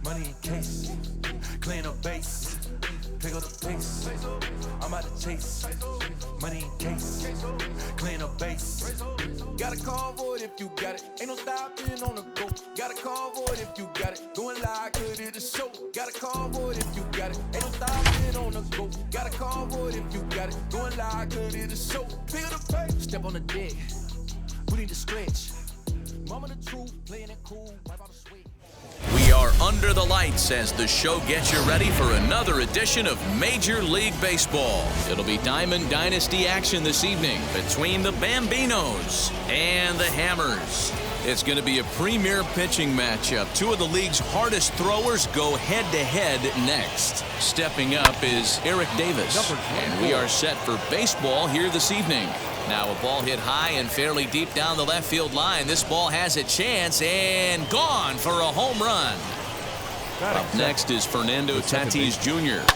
money in case, clean up base, pick up the pace. I'm out to chase, money in case, clean up base. Got a call for it if you got it. Ain't no stopping on the go. Got a call for it if you got it. Going live, good at the show. Got a call for it if you got it. Ain't no stopping on the go. Got a call for it if you got it. Going live, good at the show. Pick up the pace. Step on the deck. We need to stretch. Mama the truth, playing it cool. Wipe out the sweat. We are under the lights as the show gets you ready for another edition of Major League Baseball. It'll be Diamond Dynasty action this evening between the Bambinos and the Hammers. It's going to be a premier pitching matchup. Two of the league's hardest throwers go head-to-head next. Stepping up is Eric Davis, and we are set for baseball here this evening. Now a ball hit high and fairly deep down the left field line. This ball has a chance and gone for a home run. Up next is Fernando Tatis Jr.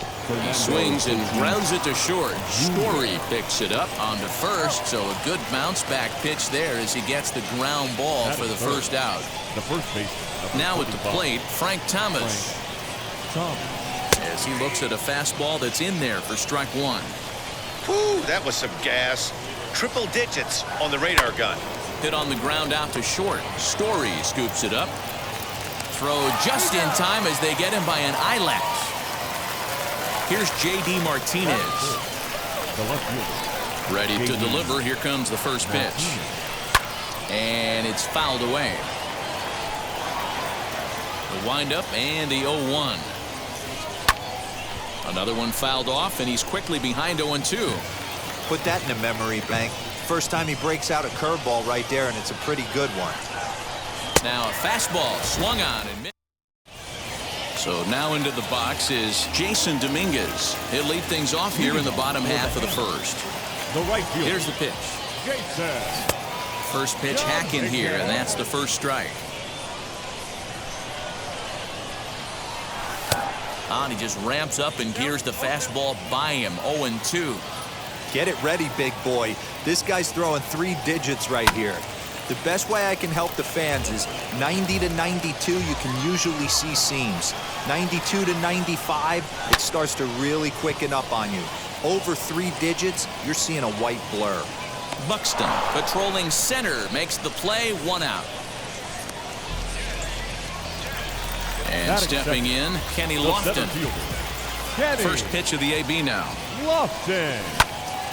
He swings and grounds it to short. Story picks it up onto first, so a good bounce back pitch there as he gets the ground ball for the first out. The first baseman. Now at the plate, Frank Thomas. As he looks at a fastball that's in there for strike one. Whew, that was some gas. Triple digits on the radar gun. Hit on the ground out to short. Story scoops it up. Throw just in time as they get him by an eyelash. Here's J.D. Martinez. Ready to deliver. Here comes the first pitch. And it's fouled away. The windup and the 0-1. Another one fouled off, and he's quickly behind 0-2. Put that in a memory bank. First time he breaks out a curveball right there, and it's a pretty good one. Now a fastball swung on and missed. So now into the box is Jason Dominguez. He'll lead things off here in the bottom half of the first. Here's the pitch. First pitch hacking here, and that's the first strike. And he just ramps up and gears the fastball by him. 0-2. Get it ready, big boy. This guy's throwing 3 digits right here. The best way I can help the fans is 90 to 92, you can usually see seams. 92 to 95, it starts to really quicken up on you. Over 3 digits, you're seeing a white blur. Buxton patrolling center makes the play, 1 out. And stepping in, Kenny Lofton. First pitch of the AB now. Lofton.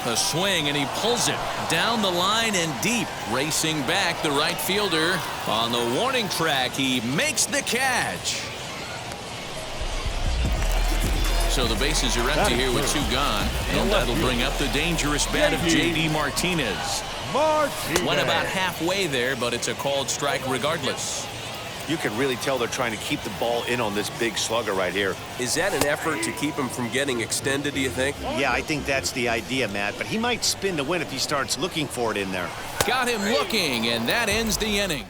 A swing, and he pulls it down the line and deep. Racing back, the right fielder. On the warning track, he makes the catch. So the bases are empty here with 2 gone. And that'll bring up the dangerous bat of J.D. Martinez. Went about halfway there, but it's a called strike regardless. You can really tell they're trying to keep the ball in on this big slugger right here. Is that an effort to keep him from getting extended, do you think? Yeah, I think that's the idea, Matt. But he might spin to win if he starts looking for it in there. Got him looking, and that ends the inning.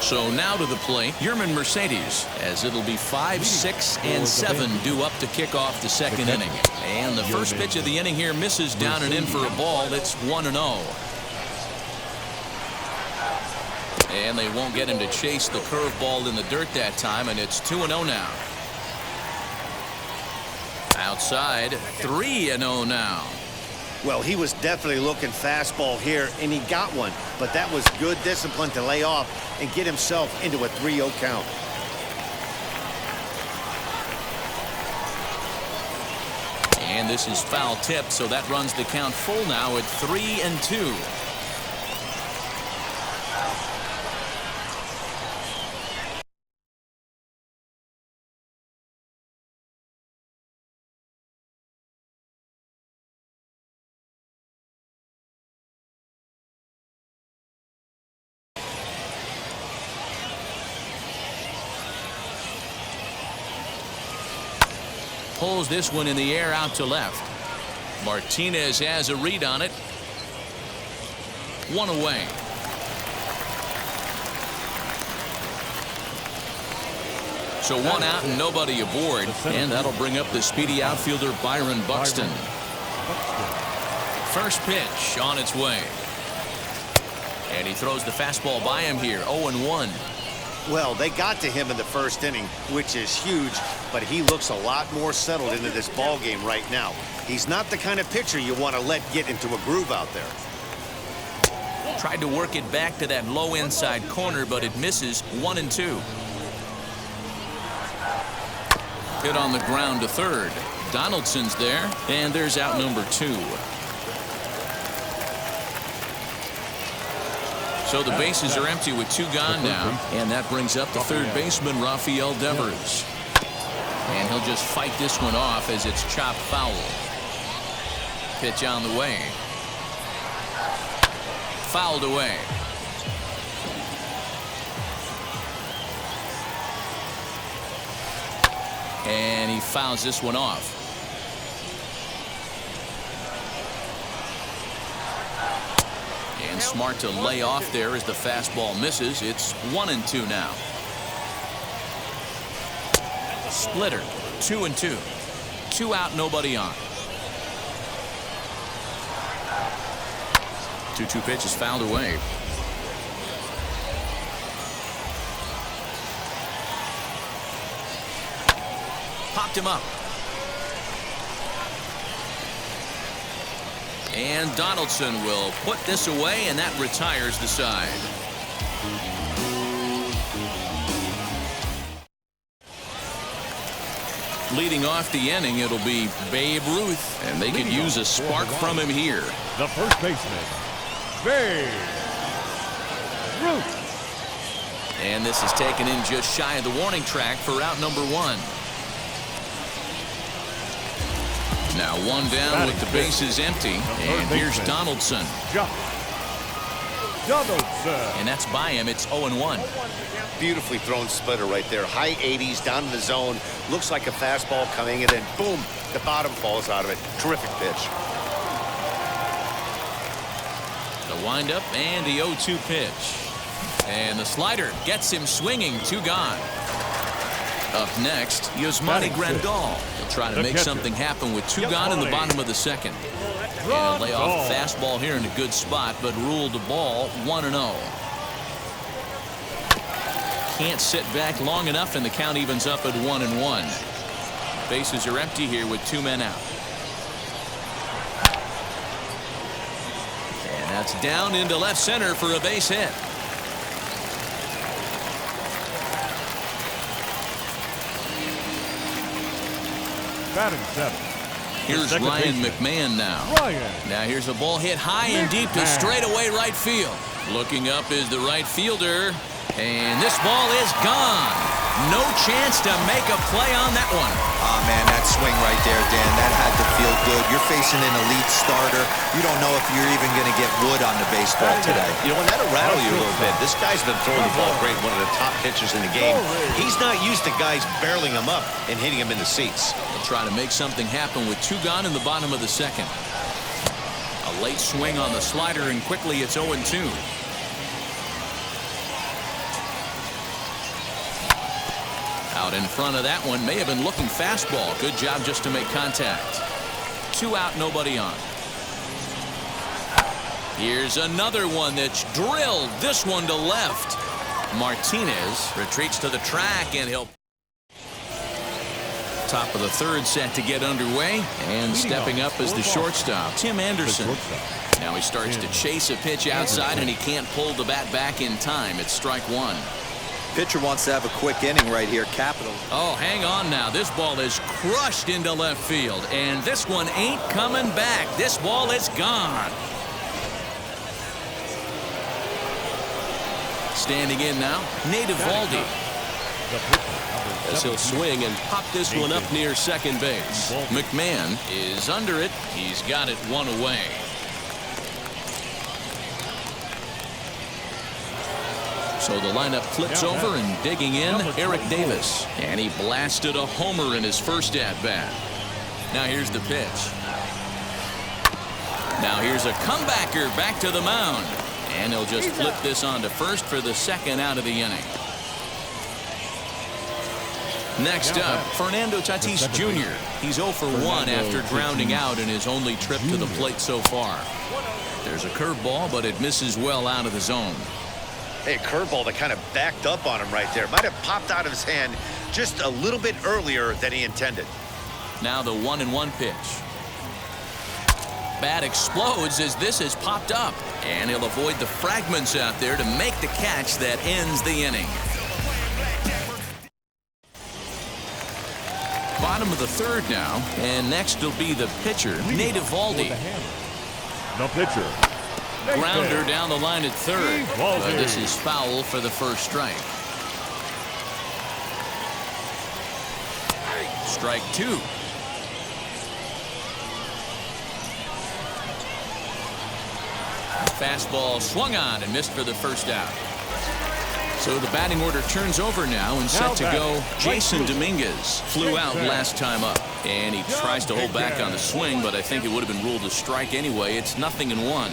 So now to the plate, Yerman Mercedes, as it'll be 5, 6, and 7 due up to kick off the second inning. And the first pitch of the inning here misses down and in for a ball. It's 1-0. And they won't get him to chase the curveball in the dirt that time, and it's 2-0 now. Outside, 3-0 now. Well, he was definitely looking fastball here, and he got one. But that was good discipline to lay off and get himself into a 3-0 count. And this is foul tip, so that runs the count full now at 3-2. Pulls this one in the air out to left. Martinez has a read on it. 1 away. So 1 out and nobody aboard. And that'll bring up the speedy outfielder Byron Buxton. First pitch on its way. And he throws the fastball by him here. 0-1. Well, they got to him in the first inning, which is huge, but he looks a lot more settled into this ball game right now. He's not the kind of pitcher you want to let get into a groove out there. Tried to work it back to that low inside corner, but it misses. 1-2. Hit on the ground to third. Donaldson's there, and there's out number 2. So the bases are empty with 2 gone now, and that brings up the third baseman, Rafael Devers. And he'll just fight this one off as it's chopped foul. Pitch on the way. Fouled away. And he fouls this one off. And smart to lay off there as the fastball misses. It's 1-2 now. Splitter. 2-2. 2 out, nobody on. 2-2 pitch is fouled away. Popped him up. And Donaldson will put this away, and that retires the side. Leading off the inning, it'll be Babe Ruth, and they could use a spark from him here. The first baseman, Babe Ruth. And this is taken in just shy of the warning track for out number 1. Now 1 down with the bases empty, and here's Donaldson. Donaldson. And that's by him. It's 0-1. Beautifully thrown splitter right there. High 80s down in the zone. Looks like a fastball coming, and then boom, the bottom falls out of it. Terrific pitch. The windup and the 0-2 pitch. And the slider gets him swinging. 2 gone. Up next, Yasmani Grandal. He'll try to make something happen with 2 gone in the bottom of the second. And he'll lay off a fastball here in a good spot, but ruled the ball 1-0. Can't sit back long enough, and the count evens up at 1-1. Bases are empty here with 2 men out. And that's down into left center for a base hit. Batting 7. Here's Ryan McMahon now. Now here's a ball hit high and deep to straightaway right field. Looking up is the right fielder. And this ball is gone. No chance to make a play on that one. Oh, man, that swing right there, Dan, that had to feel good. You're facing an elite starter. You don't know if you're even going to get wood on the baseball today. You know, and that'll rattle you a little bit. This guy's been throwing the ball great, one of the top pitchers in the game. He's not used to guys barreling him up and hitting him in the seats. They'll try to make something happen with 2 gone in the bottom of the second. A late swing on the slider, and quickly it's 0-2. Out in front of that one, may have been looking fastball. Good job just to make contact. 2 out, nobody on. Here's another one that's drilled. This one to left. Martinez retreats to the track, and he'll. Top of the third set to get underway, and stepping up is the shortstop, Tim Anderson. Now he starts to chase a pitch outside, and he can't pull the bat back in time. It's strike 1. Pitcher wants to have a quick inning right here. Capital. Oh, hang on now. This ball is crushed into left field, and this one ain't coming back. This ball is gone. Standing in now, Nate Eovaldi. As he'll swing and pop this one up near second base. McMahon is under it. He's got it 1 away. So the lineup flips over, and digging in, Eric Davis. And he blasted a homer in his first at-bat. Now here's the pitch. Now here's a comebacker back to the mound. And he'll just flip this on to first for the second out of the inning. Next up, Fernando Tatis Jr. He's 0 for 1 after grounding out in his only trip to the plate so far. There's a curveball, but it misses well out of the zone. Hey, curveball that kind of backed up on him right there. Might have popped out of his hand just a little bit earlier than he intended. Now the 1-1 pitch. Bat explodes as this has popped up, and he'll avoid the fragments out there to make the catch that ends the inning. Bottom of the third now, and next will be the pitcher, Nate Eovaldi. The pitcher. Grounder down the line at third. Eovaldi. This is foul for the first strike. Strike two. Fastball swung on and missed for the first out. So the batting order turns over now and set to go. Jason Dominguez flew out last time up, and he tries to hold back on the swing, but I think it would have been ruled a strike anyway. It's 0-1.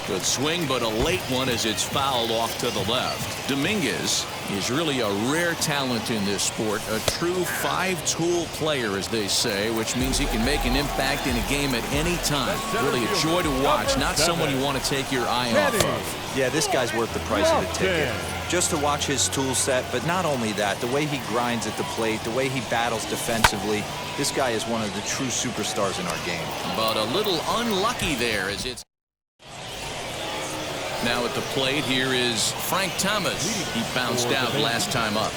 Good swing, but a late one as it's fouled off to the left. Dominguez is really a rare talent in this sport, a true five-tool player, as they say, which means he can make an impact in a game at any time. Really a joy to watch, not someone you want to take your eye off of. Yeah, this guy's worth the price of the ticket. Just to watch his tool set, but not only that, the way he grinds at the plate, the way he battles defensively, this guy is one of the true superstars in our game. But a little unlucky there as it's... Now at the plate, here is Frank Thomas. He bounced out last time up.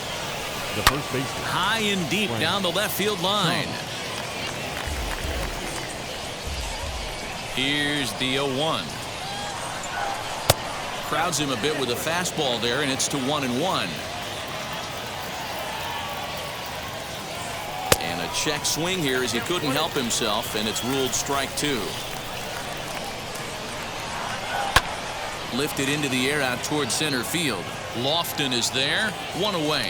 The first baseman. High and deep down the left field line. Here's the 0-1. Crowds him a bit with a fastball there, and it's to 1-1. And a check swing here as he couldn't help himself, and it's ruled strike two. Lifted into the air out toward center field. Lofton is there, one away.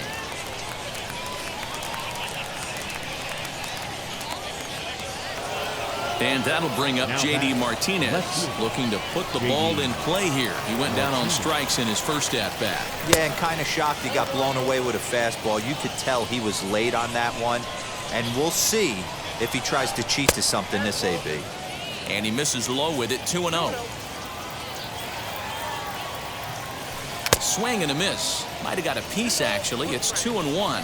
And that'll bring up J.D. Martinez, looking to put the ball in play here. He went down on strikes in his first at-bat. Yeah, and kind of shocked he got blown away with a fastball. You could tell he was late on that one, and we'll see if he tries to cheat to something this AB. And he misses low with it, 2-0. Swing and a miss. Might have got a piece, actually. It's 2-1.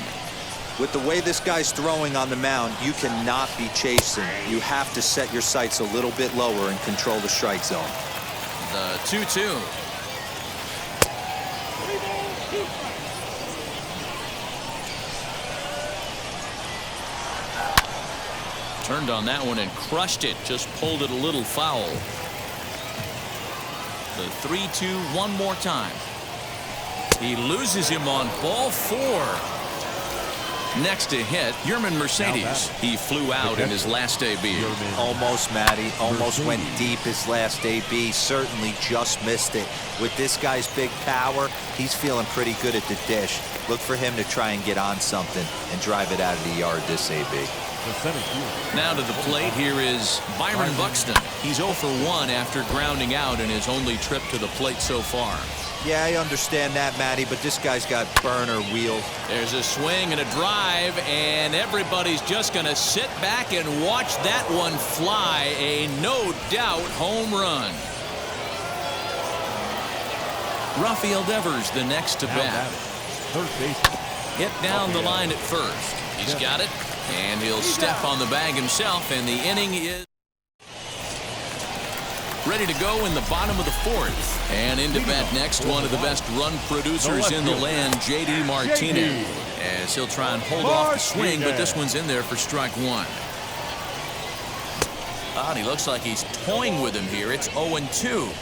With the way this guy's throwing on the mound, you cannot be chasing. You have to set your sights a little bit lower and control the strike zone. The 2-2. Turned on that one and crushed it. Just pulled it a little foul. The 3-2 one more time. He loses him on ball four. Next to hit, Yerman Mercedes. He flew out in his last AB. Almost, Matty. Almost went deep his last AB. Certainly just missed it. With this guy's big power, he's feeling pretty good at the dish. Look for him to try and get on something and drive it out of the yard this AB. Now to the plate, here is Byron Buxton. He's 0 for 1 after grounding out in his only trip to the plate so far. Yeah, I understand that, Matty, but this guy's got burner wheels. There's a swing and a drive, and everybody's just going to sit back and watch that one fly. A no-doubt home run. Rafael Devers, the next to bat. First baseman. Hit down the line at first. He's got it, and he'll step on the bag himself, and the inning is ready to go in the bottom of the fourth. And into bat next, one of the best run producers in the land, J.D. Martinez. As he'll try and hold off the swing, but this one's in there for strike one. And he looks like he's toying with him here. It's 0-2.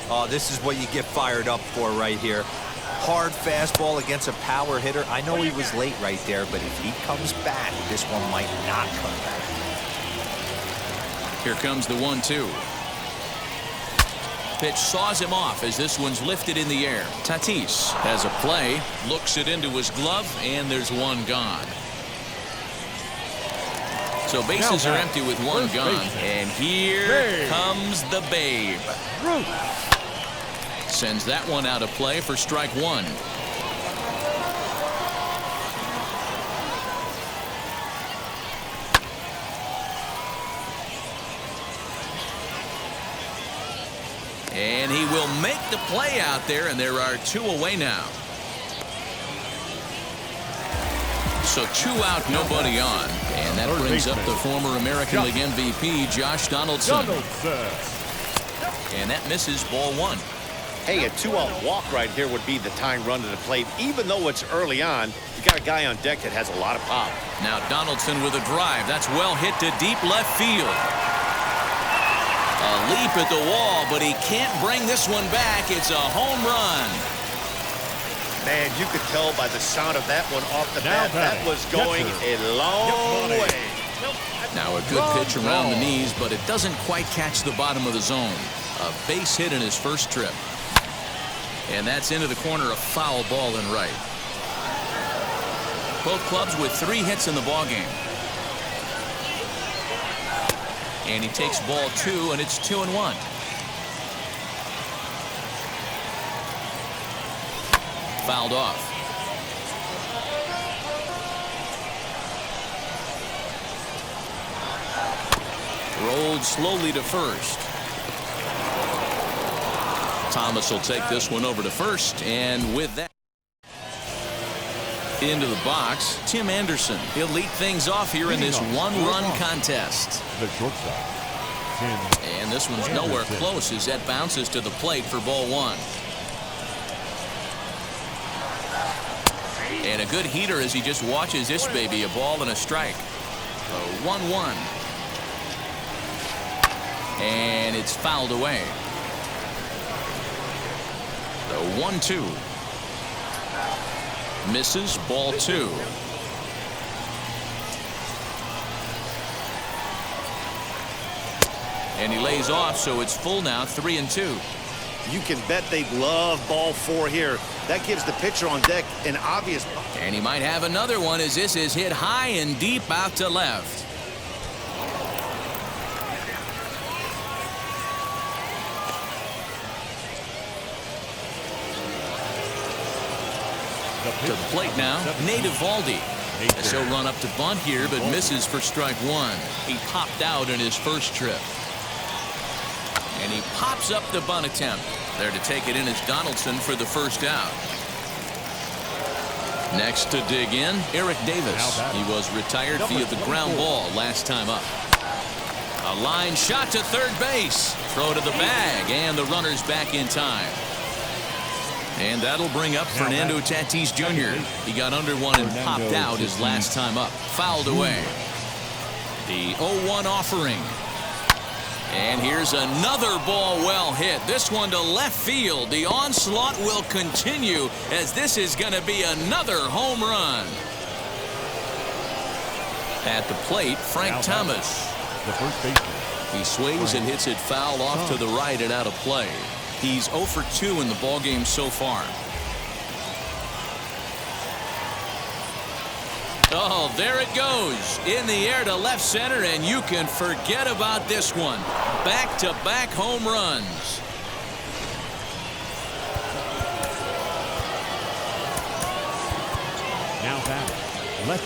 Oh, this is what you get fired up for right here. Hard fastball against a power hitter. I know he was late right there, but if he comes back, this one might not come back. Here comes the 1-2. Pitch saws him off as this one's lifted in the air. Tatis has a play, looks it into his glove, and there's one gone. So bases are empty with one gone, and here comes the Babe. Sends that one out of play for strike one. And he will make the play out there, and there are 2 away now. So 2 out, nobody on. And that brings up the former American League MVP, Josh Donaldson. And that misses ball 1. Hey, a 2-out walk right here would be the tying run to the plate. Even though it's early on, you got a guy on deck that has a lot of pop. Now Donaldson with a drive. That's well hit to deep left field. A leap at the wall, but he can't bring this one back. It's a home run. Man, you could tell by the sound of that one off the bat, that was going a long way. Now a good pitch around the knees, but it doesn't quite catch the bottom of the zone. A base hit in his first trip. And that's into the corner, a foul ball and right. Both clubs with 3 hits in the ballgame. And he takes ball 2, and it's 2-1. Fouled off. Rolled slowly to first. Thomas will take this one over to first, and with that into the box, Tim Anderson. He'll lead things off here in this 1-run contest. The shortstop, and this one's nowhere close as that bounces to the plate for ball 1. And a good heater as he just watches this baby, a ball and a strike. A 1-1. And it's fouled away. The 1-2. Misses, ball 2. And he lays off, so it's full now, 3-2. You can bet they love ball 4 here. That gives the pitcher on deck an obvious. And he might have another one as this is hit high and deep out to left. To the plate now, Nate Eovaldi. As he'll run up to bunt here, but misses for strike 1. He popped out in his first trip. And he pops up the bunt attempt. There to take it in is Donaldson for the first out. Next to dig in, Eric Davis. He was retired via the ground ball last time up. A line shot to third base. Throw to the bag, and the runner's back in time. And that'll bring up Fernando Tatis Jr. He got under one and popped out his last time up. Fouled away. The 0-1 offering. And here's another ball well hit. This one to left field. The onslaught will continue as this is going to be another home run. At the plate, Frank Thomas. the first baseman. He swings and hits it foul off to the right and out of play. He's 0 for 2 in the ballgame so far. Oh, there it goes. In the air to left center, and you can forget about this one. Back-to-back home runs. Now batting, left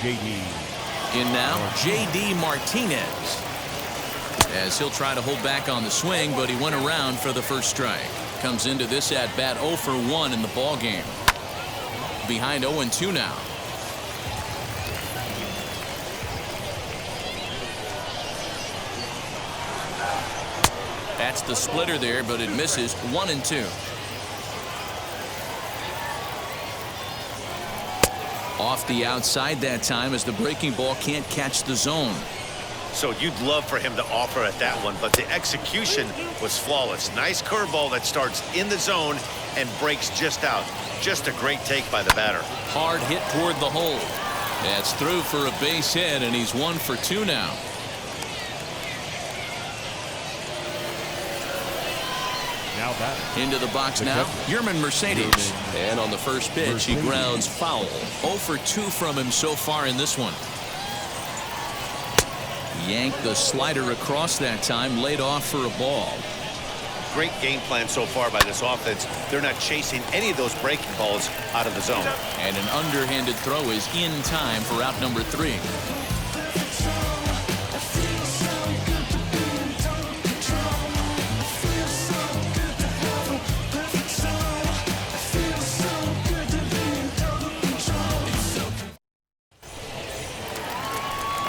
fielder, J.D. In now, J.D. Martinez. As he'll try to hold back on the swing, but he went around for the first strike. Comes into this at-bat 0 for 1 in the ballgame. Behind 0-2 now. That's the splitter there, but it misses 1-2. Off the outside that time as the breaking ball can't catch the zone. So you'd love for him to offer at that one, but the execution was flawless. Nice curveball that starts in the zone and breaks just out. Just a great take by the batter. Hard hit toward the hole. That's through for a base hit, and he's 1 for 2 now. Now batting. Into the box now, Yerman Mercedes. And on the first pitch, he grounds foul. 0 for 2 from him so far in this one. Yanked the slider across that time, laid off for a ball. Great game plan so far by this offense. They're not chasing any of those breaking balls out of the zone. And an underhanded throw is in time for out number 3.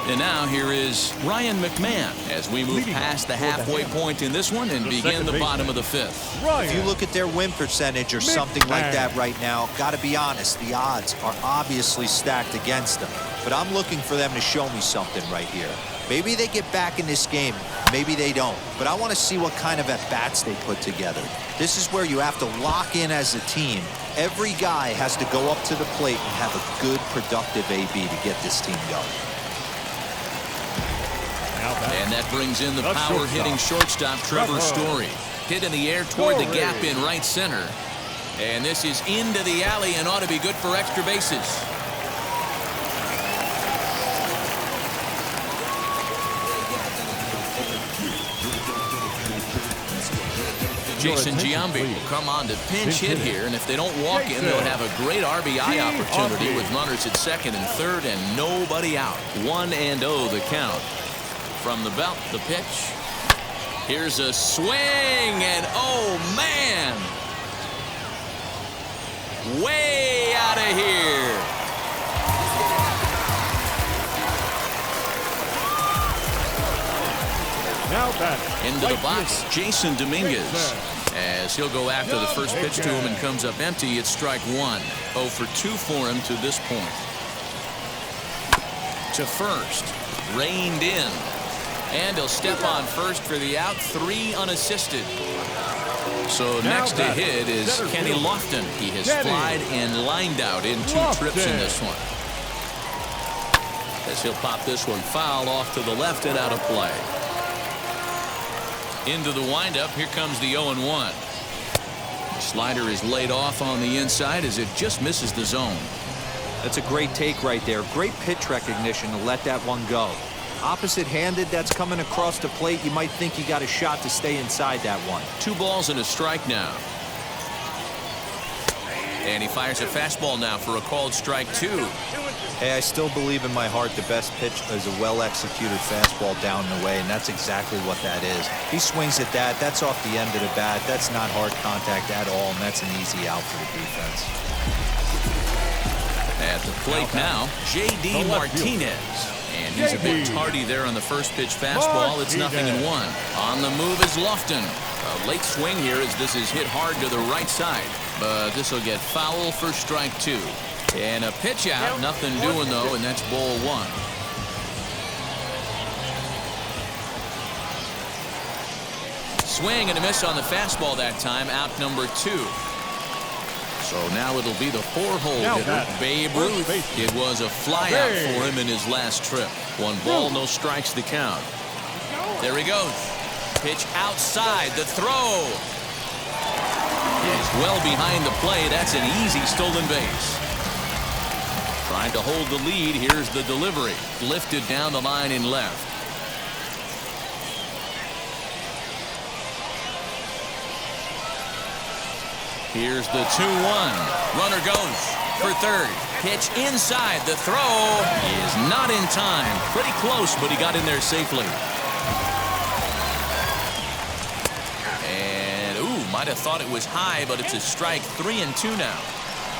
And now here is Ryan McMahon as we move past the halfway point in this one and begin the bottom of the fifth. If you look at their win percentage or something like that right now, got to be honest, the odds are obviously stacked against them. But I'm looking for them to show me something right here. Maybe they get back in this game, maybe they don't. But I want to see what kind of at-bats they put together. This is where you have to lock in as a team. Every guy has to go up to the plate and have a good, productive AB to get this team going. And that brings in the power-hitting shortstop, Trevor Story. Hit in the air toward the gap in right center. And this is into the alley and ought to be good for extra bases. Jason Giambi will come on to pinch hit here, and if they don't walk in, they'll have a great RBI opportunity with runners at second and third and nobody out. 1-0 the count. From the belt, the pitch. Here's a swing, and oh man! Way out of here. Into the box, Jason Dominguez. As he'll go after the first pitch to him and comes up empty, it's strike one. 0 for 2 for him to this point. To first, reined in. And he'll step on first for the out, 3 unassisted. So next to hit is Kenny Lofton. He has flied and lined out in 2 trips in this one. As he'll pop this one foul off to the left and out of play. Into the windup, here comes the 0-1. The slider is laid off on the inside as it just misses the zone. That's a great take right there. Great pitch recognition to let that one go. Opposite-handed, that's coming across the plate. You might think he got a shot to stay inside that one. 2 balls and a strike now. And he fires a fastball now for a called strike 2. Hey, I still believe in my heart the best pitch is a well-executed fastball down and away, and that's exactly what that is. He swings at that. That's off the end of the bat. That's not hard contact at all, and that's an easy out for the defense. At the plate now, J.D. Martinez. And he's a bit tardy there on the first pitch fastball. It's 0-1. On the move is Lofton. A late swing here as this is hit hard to the right side. But this will get foul for strike 2. And a pitch out. Nothing doing, though, and that's ball 1. Swing and a miss on the fastball that time. Out number 2. So now it'll be the 4-hole hitter, Babe Ruth. It was a flyout for him in his last trip. 1 ball, no strikes the count. There he goes. Pitch outside, the throw. Is well behind the play. That's an easy stolen base. Trying to hold the lead. Here's the delivery. Lifted down the line in left. Here's the 2-1. Runner goes for third. Pitch inside. The throw is not in time. Pretty close, but he got in there safely. And, ooh, might have thought it was high, but it's a strike. 3-2 now.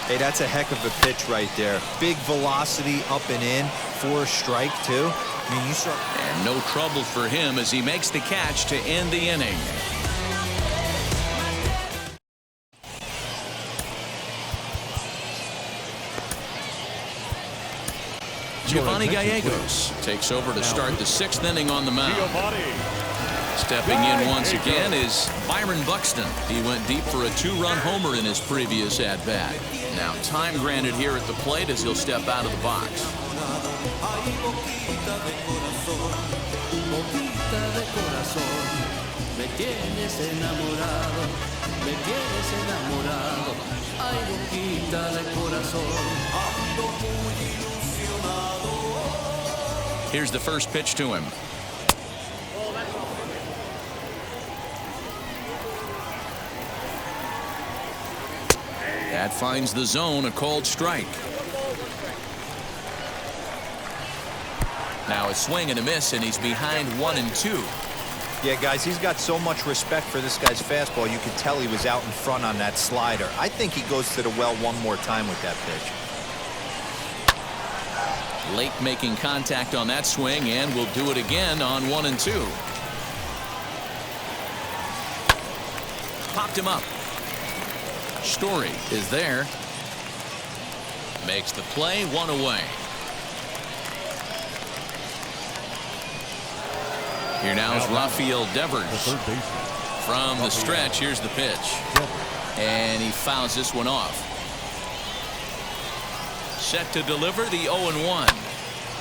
Hey, that's a heck of a pitch right there. Big velocity up and in for a strike, too. I mean, you saw. And no trouble for him as he makes the catch to end the inning. Giovanni Gallegos takes over to start the 6th inning on the mound. Stepping in once again is Byron Buxton. He went deep for a 2-run homer in his previous at-bat. Now time granted here at the plate as he'll step out of the box. Here's the first pitch to him. That finds the zone, a called strike. Now a swing and a miss, and he's behind 1-2. Yeah, guys, he's got so much respect for this guy's fastball. You could tell he was out in front on that slider. I think he goes to the well one more time with that pitch. Late making contact on that swing, and will do it again on 1 and 2. Popped him up. Story is there. Makes the play, 1 away. Here now is Rafael Devers. From the stretch, here's the pitch. And he fouls this one off. Set to deliver the 0-1.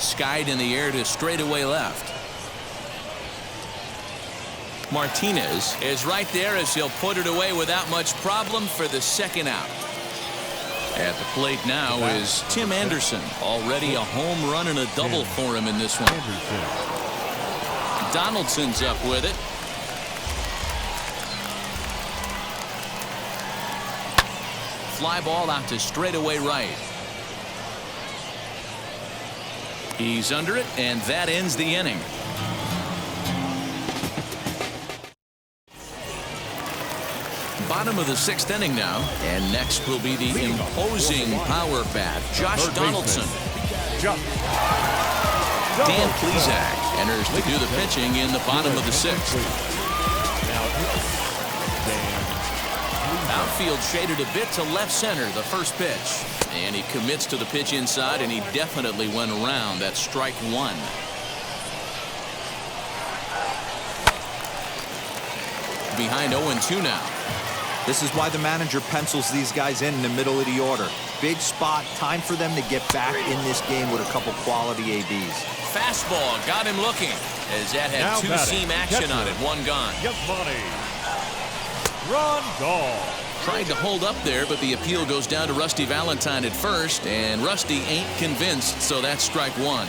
Skied in the air to straightaway left. Martinez is right there as he'll put it away without much problem for the second out. At the plate now is Tim Anderson. Already a home run and a double for him in this one. Donaldson's up with it. Fly ball out to straightaway right. He's under it, and that ends the inning. Bottom of the 6th inning now, and next will be the imposing power bat, Josh Donaldson. Dan Plesac enters to do the pitching in the bottom of the 6th. Outfield shaded a bit to left center, the first pitch. And he commits to the pitch inside, and he definitely went around. That's strike 1. Behind 0-2 now. This is why the manager pencils these guys in the middle of the order. Big spot, time for them to get back in this game with a couple quality ABs. Fastball got him looking, as that had Now two-seam action on it, 1 gone. Rondon. Tried to hold up there, but the appeal goes down to Rusty Valentine at first, and Rusty ain't convinced, so that's strike 1.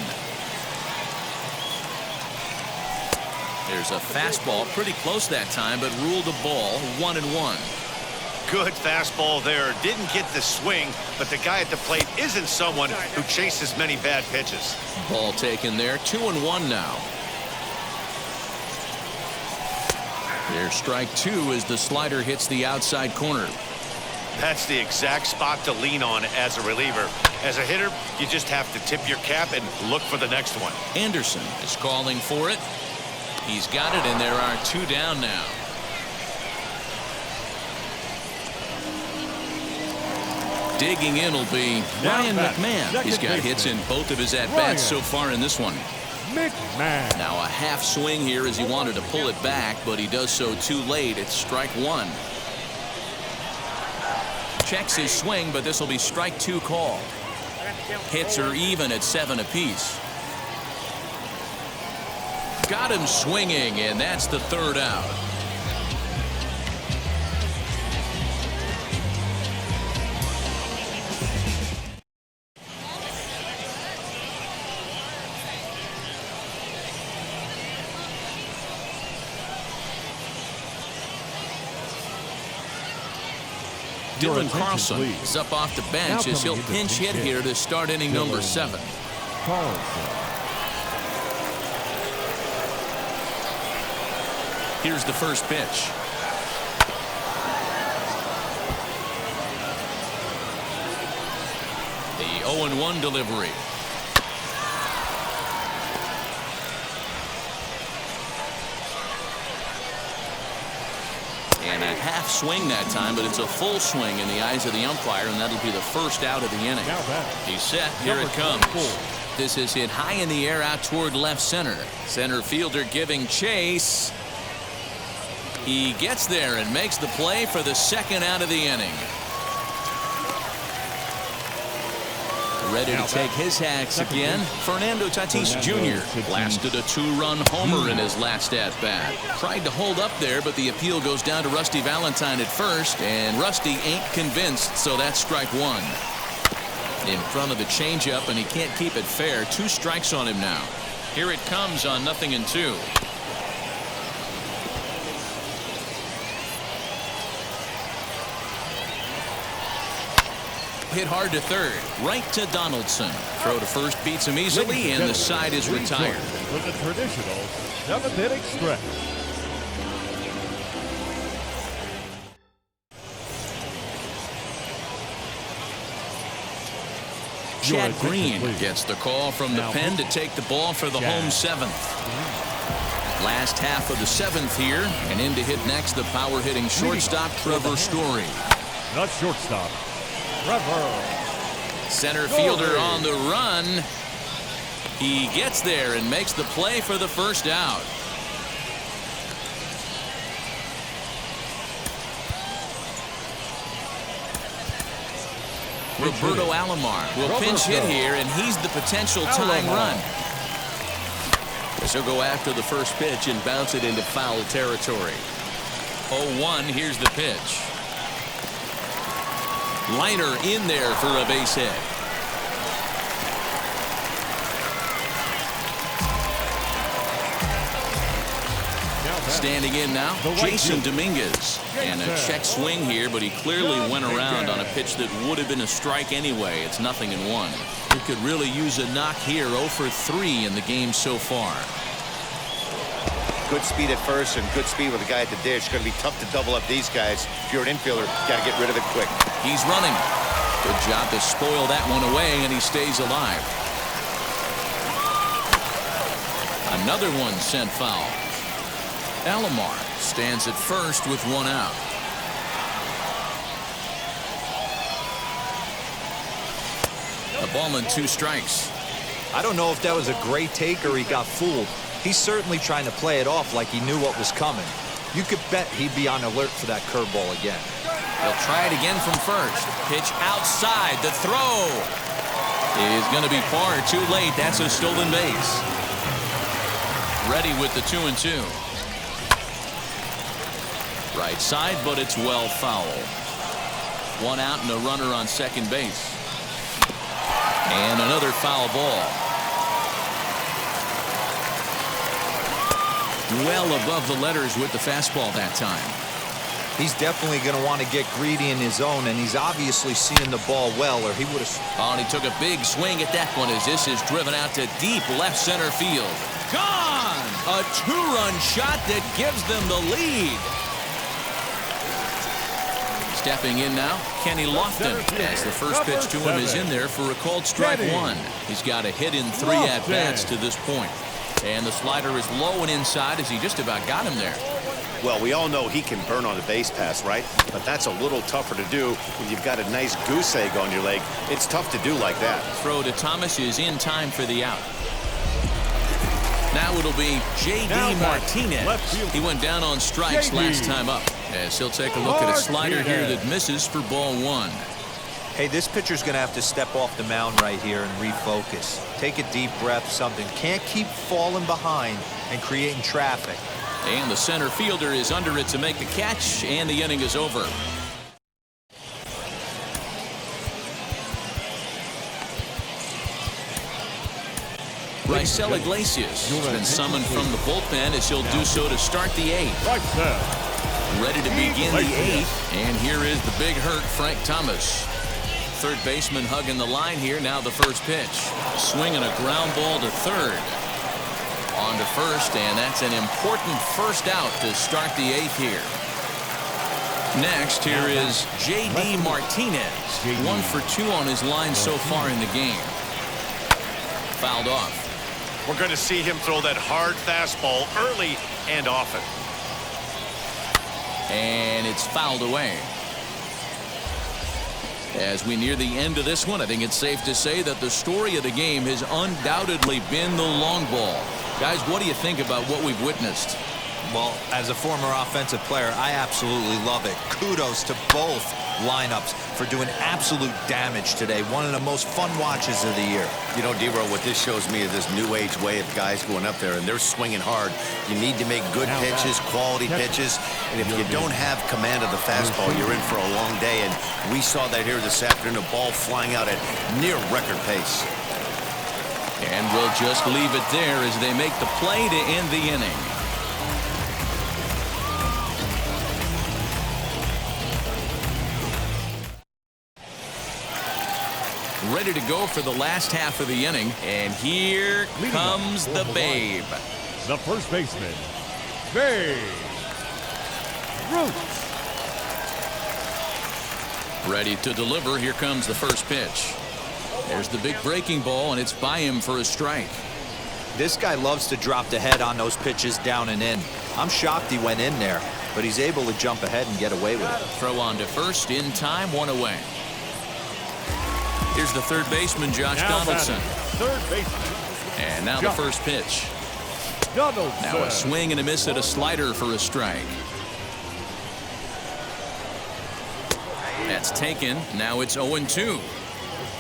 There's a fastball pretty close that time, but ruled a ball, 1-1. Good fastball there. Didn't get the swing, but the guy at the plate isn't someone who chases many bad pitches. Ball taken there, 2-1 now. There's strike 2 as the slider hits the outside corner. That's the exact spot to lean on as a reliever. As a hitter, you just have to tip your cap and look for the next one. Anderson is calling for it. He's got it, and there are 2 down now. Digging in will be Ryan McMahon. He's got hits in both of his at-bats so far in this one. McMahon. Now a half swing here as he wanted to pull it back, but he does so too late. It's strike 1. Checks his swing, but this will be strike 2 called. Hits are even at 7 apiece. Got him swinging, and that's the 3rd out. Dylan Carlson is up off the bench as he'll pinch hit here to start inning number 7. Here's the first pitch. The 0-1 delivery. And a half swing that time, but it's a full swing in the eyes of the umpire, and that'll be the first out of the inning. He's set. Here it comes. This is hit high in the air out toward left center. Center fielder giving chase. He gets there and makes the play for the 2nd out of the inning. Ready to take his hacks again. Fernando Tatis Jr. blasted a 2-run homer in his last at-bat. Tried to hold up there, but the appeal goes down to Rusty Valentine at first, and Rusty ain't convinced, so that's strike 1. In front of the changeup, and he can't keep it fair. 2 strikes on him now. Here it comes on 0-2. Hit hard to third, right to Donaldson. Throw to first beats him easily, and the side is retired. With the traditional 7th inning stretch. Chad Green gets the call from the pen to take the ball for the home seventh. Last half of the seventh here, and in to hit next the power hitting shortstop Trevor Story. The shortstop, Trevor. Center fielder on the run. He gets there and makes the play for the first out. Roberto Alomar will pinch hit here, and he's the potential tying run. So go after the first pitch and bounce it into foul territory. 0-1, here's the pitch. Liner in there for a base hit. Standing in now, Jason Dominguez. And a check swing here, but he clearly went around on a pitch that would have been a strike anyway. It's 0-1. He could really use a knock here. 0 for 3 in the game so far. Good speed at first and good speed with the guy at the dish. It's going to be tough to double up these guys. If you're an infielder, got to get rid of it quick. He's running. Good job to spoil that one away, and he stays alive. Another one sent foul. Alomar stands at first with one out. A ball and 2 strikes. I don't know if that was a great take or he got fooled. He's certainly trying to play it off like he knew what was coming. You could bet he'd be on alert for that curveball again. He'll try it again from first. Pitch outside. The throw is going to be far too late. That's a stolen base. Ready with the 2-2. Right side, but it's well foul. 1 out and a runner on second base. And another foul ball. Well above the letters with the fastball that time. He's definitely going to want to get greedy in his zone, and he's obviously seeing the ball well, or he would have. Oh, and he took a big swing at that one as this is driven out to deep left center field. Gone! A 2-run shot that gives them the lead. Stepping in now, Kenny Lofton, as the first pitch to him is in there for a called strike 1. He's got a hit in 3 at-bats to this point. And the slider is low and inside as he just about got him there. Well, we all know he can burn on a base pass, right? But that's a little tougher to do when you've got a nice goose egg on your leg. It's tough to do like that. Throw to Thomas is in time for the out. Now it'll be J.D. Martinez. He went down on strikes last time up, as he'll take a look at a slider here that misses for ball 1. Hey, this pitcher's going to have to step off the mound right here and refocus. Take a deep breath, something. Can't keep falling behind and creating traffic. And the center fielder is under it to make the catch, and the inning is over. Raisel Iglesias has been summoned from the bullpen as he'll do so to start the 8th. Ready to begin the 8th, and here is the big hurt Frank Thomas. Third baseman hugging the line here. Now the first pitch. Swinging a ground ball to third. On to first, and that's an important first out to start the 8th here. Next, here is J.D. Martinez. 1 for 2 on his line so far in the game. Fouled off. We're going to see him throw that hard fastball early and often. And it's fouled away. As we near the end of this one, I think it's safe to say that the story of the game has undoubtedly been the long ball. Guys, what do you think about what we've witnessed? Well, as a former offensive player, I absolutely love it. Kudos to both lineups for doing absolute damage today. One of the most fun watches of the year. You know, D-Row, what this shows me is this new age way of guys going up there and they're swinging hard. You need to make good pitches, quality pitches, and if you don't have command of the fastball, you're in for a long day, and we saw that here this afternoon, a ball flying out at near record pace. And we'll just leave it there as they make the play to end the inning. Ready to go for the last half of the inning, and here comes the Babe. The first baseman, Babe Ruth. Ready to deliver. Here comes the first pitch. There's the big breaking ball, and it's by him for a strike. This guy loves to drop the head on those pitches down and in. I'm shocked he went in there, but he's able to jump ahead and get away with it. Throw on to first, in time, 1 away. Here's the third baseman, Josh Donaldson. Third baseman. And now the first pitch. Donaldson. Now a swing and a miss at a slider for a strike. That's taken. Now it's 0-2.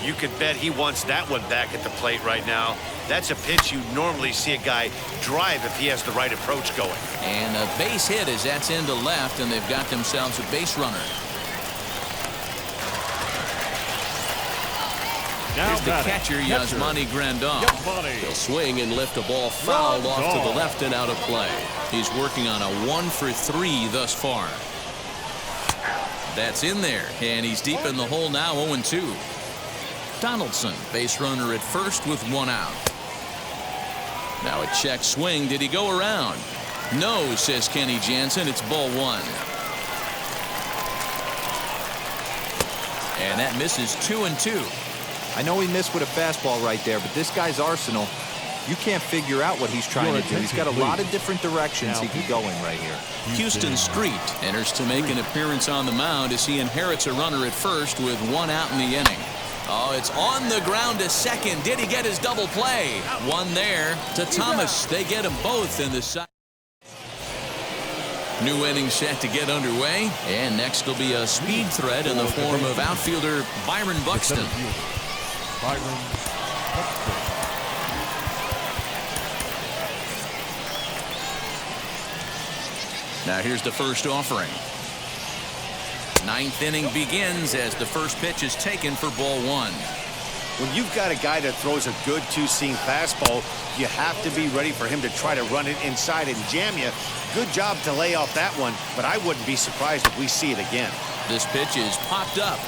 You could bet he wants that one back at the plate right now. That's a pitch you normally see a guy drive if he has the right approach going. And a base hit as that's into left, and they've got themselves a base runner. Here's the catcher, Yasmani Grandal. He'll swing and lift a ball fouled off to the left and out of play. He's working on a 1-for-3 thus far. That's in there, and he's deep in the hole now, 0-2. Donaldson, base runner at first with 1 out. Now a check swing. Did he go around? No, says Kenny Jansen. It's ball 1. And that misses 2-2. I know he missed with a fastball right there, but this guy's arsenal, you can't figure out what he's trying to do. He's got a lot of different directions he could go in right here. Houston Street enters to make an appearance on the mound as he inherits a runner at first with 1 out in the inning. Oh, it's on the ground to second. Did he get his double play? 1 there to Thomas. They get them both in the side. New inning set to get underway, and next will be a speed threat in the form of outfielder Byron Buxton. Now here's the first offering. 9th inning begins as the first pitch is taken for ball 1. When you've got a guy that throws a good two-seam fastball, you have to be ready for him to try to run it inside and jam you. Good job to lay off that one, but I wouldn't be surprised if we see it again. This pitch is popped up.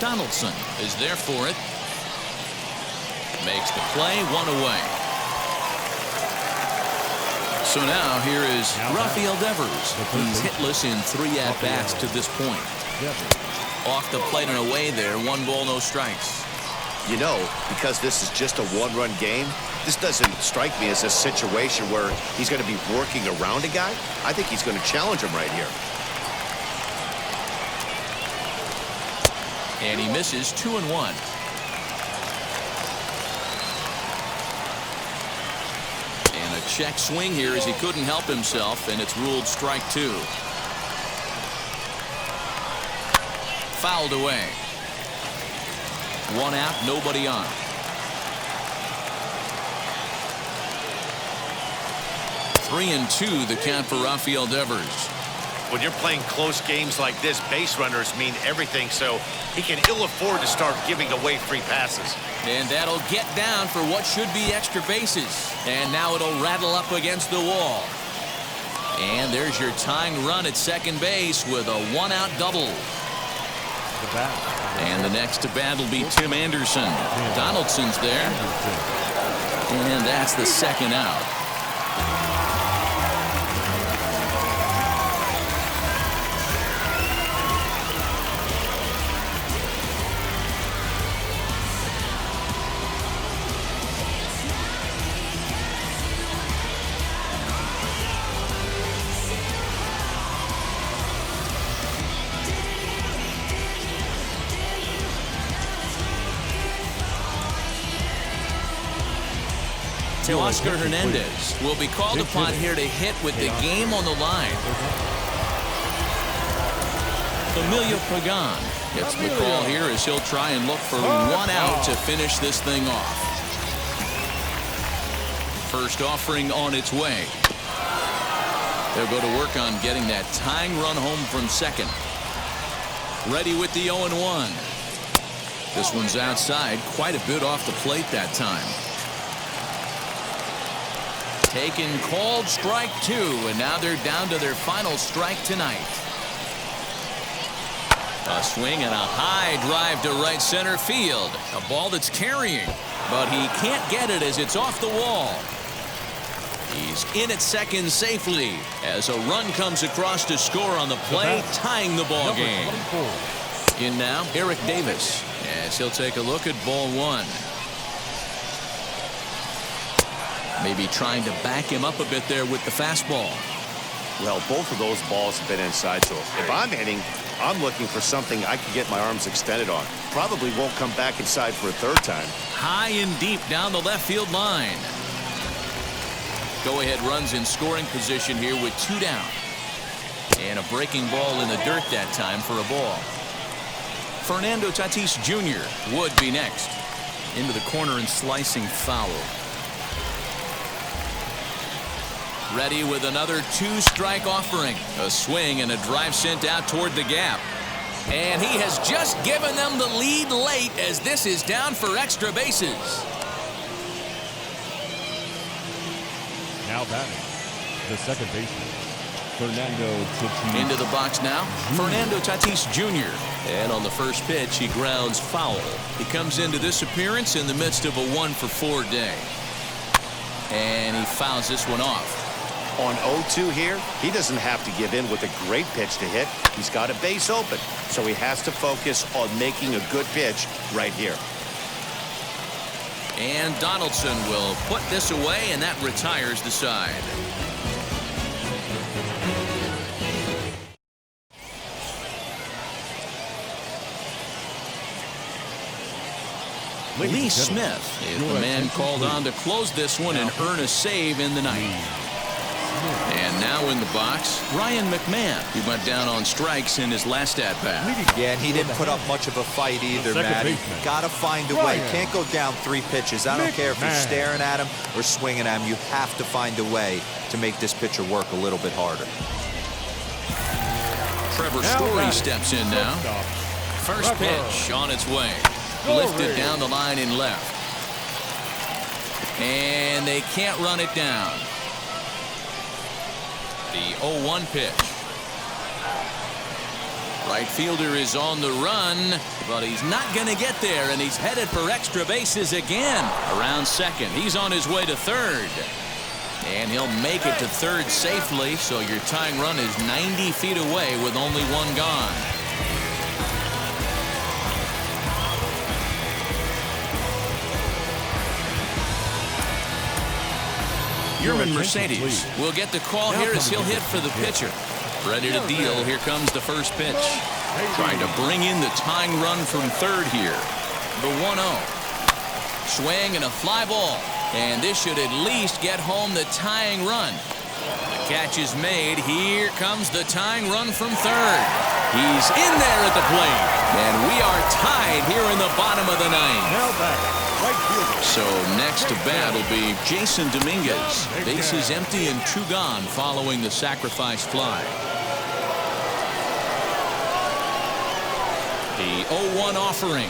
Donaldson is there for it. Makes the play, 1 away. So now here is Rafael Devers. He's hitless in 3 at-bats to this point. Off the plate and away there, 1 ball, no strikes. You know, because this is just a 1-run game, this doesn't strike me as a situation where he's going to be working around a guy. I think he's going to challenge him right here. And he misses 2-1. And a check swing here as he couldn't help himself, and it's ruled strike 2. Fouled away. 1 out, nobody on. Three and 2 the count for Rafael Devers. When you're playing close games like this, base runners mean everything, so he can ill afford to start giving away free passes. And that'll get down for what should be extra bases. And now it'll rattle up against the wall. And there's your tying run at second base with a 1-out double. And the next to bat will be Tim Anderson. Donaldson's there. And that's the 2nd out. Oscar Hernandez will be called upon here to hit with the game on the line. Emilio Pagan gets the call here as he'll try and look for 1 out to finish this thing off. First offering on its way. They'll go to work on getting that tying run home from second. Ready with the 0-1. This one's outside, quite a bit off the plate that time. Taken, called, strike 2, and now they're down to their final strike tonight. A swing and a high drive to right center field. A ball that's carrying, but he can't get it as it's off the wall. He's in at second safely as a run comes across to score on the play, tying the ball game. In now, Eric Davis. as he'll take a look at ball one. Maybe trying to back him up a bit there with the fastball. Well, both of those balls have been inside, so if I'm hitting, I'm looking for something I can get my arms extended on. Probably won't come back inside for a third time. High and deep down the left field line. Go-ahead runs in scoring position here with 2 down. And a breaking ball in the dirt that time for a ball. Fernando Tatis Jr. would be next. Into the corner and slicing foul. Ready with another 2-strike offering. A swing and a drive sent out toward the gap. And he has just given them the lead late as this is down for extra bases. Now batting, the second baseman, Fernando Tatis. Into the box now, Fernando Tatis Jr. And on the first pitch, he grounds foul. He comes into this appearance in the midst of a 1-for-4 day. And he fouls this one off. On 0-2 here, he doesn't have to give in with a great pitch to hit. He's got a base open, so he has to focus on making a good pitch right here. And Donaldson will put this away, and that retires the side. Lee Smith is the man called on to close this one and earn a save in the ninth. And now in the box, Ryan McMahon, who went down on strikes in his last at-bat. Yeah, and he didn't put up much of a fight either, Matty. Got to find a way. Can't go down 3 pitches. I don't care if you're staring at him or swinging at him. You have to find a way to make this pitcher work a little bit harder. Trevor Story steps in now. First pitch on its way. Lifted down the line in left. And they can't run it down. The 0-1 pitch. Right fielder is on the run, but he's not going to get there, and he's headed for extra bases again. Around second, he's on his way to third. And he'll make it to third safely, so your tying run is 90 feet away with only 1 gone. Yerman Mercedes will get the call here as he'll hit for the pitcher. Ready to deal. Here comes the first pitch. Trying to bring in the tying run from third here. The 1-0. Swing and a fly ball. And this should at least get home the tying run. The catch is made. Here comes the tying run from third. He's in there at the plate. And we are tied here in the bottom of the ninth. Now back. So next to bat will be Jason Dominguez. Bases empty and 2 gone following the sacrifice fly. The 0-1 offering.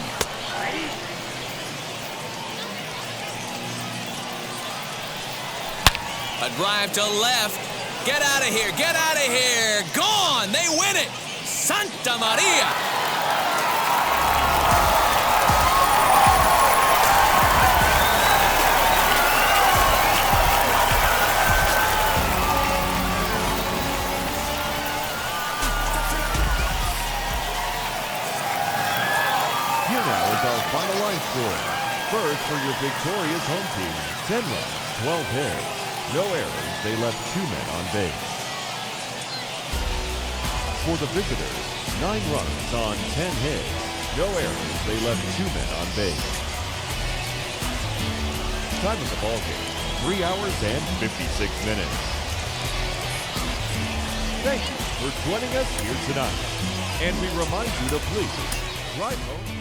A drive to left. Get out of here. Get out of here. Gone. They win it. Santa Maria. Our final line score. First for your victorious home team, 10 runs, 12 hits. No errors, they left 2 men on base. For the visitors, 9 runs on 10 hits. No errors, they left 2 men on base. Time of the ball game, 3 hours and 56 minutes. Thank you for joining us here tonight. And we remind you to please drive home.